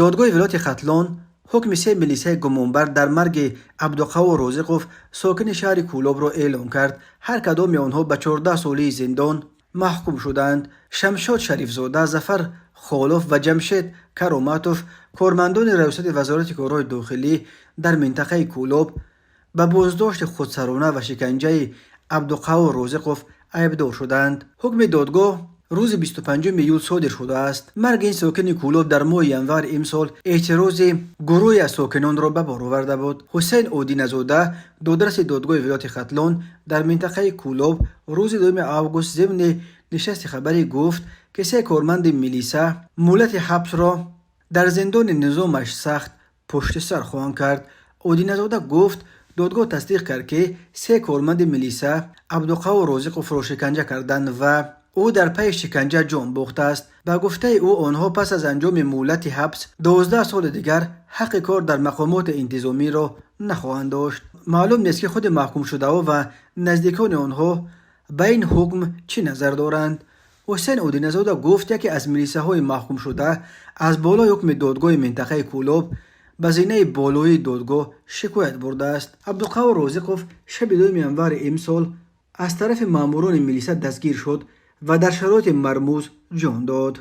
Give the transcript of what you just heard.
دادگاه ولایت ختلان حکم 3 میلیسای گمانبر در مرگ عبدالقوی رازقوف ساکن شهر کولاب را اعلام کرد. هر کدام آنها به 14 ساله زندان محکوم شدند. شمشاد شریف زاده، ظفر خالوف و جمشید کرامتوف، کارمندان ریاست وزارت کارهای داخلی در منطقه کولاب، به بازداشت خودسرانه و شکنجه عبدالقوی رازقوف عیبدار شدند. حکم دادگاه روز 25 ایول صادر شده است. مرگ این ساکن کولاب در ماه ینور امسال اعتراض گروهی از ساکنان را به بار آورده بود. حسین عودی نژاده، دادرس دادگاه ولایت ختلان در منطقه کولاب، روز 2 آگوست ضمن نشست خبری گفت که 3 کارمند میلیسا مهلت حبس را در زندان نظامش سخت پشت سر خواهند کرد. عودی نژاده گفت دادگاه تصدیق کرد که 3 کارمند میلیسا عبدالقوی رازقوف را شکنجه کردند و او در پی شکنجه جان باخته است. به گفته او آنها پس از انجام مهلت حبس 12 سال دیگر حق کار در مقامات انتظامی را نخواهند داشت. معلوم نیست که خود محکوم شده و نزدیکان آنها به این حکم چی نظر دارند. حسین عودی نژاده گفت یکی از میلیساهای محکوم شده از بالای حکم دادگاه منطقه کولاب به زینه بالای دادگاه شکایت برده است. عبدالقوی رازقوف شب 2 ینور امسال از طرف ماموران میلیسا دستگیر شد و در شرایط مرموز جان داد.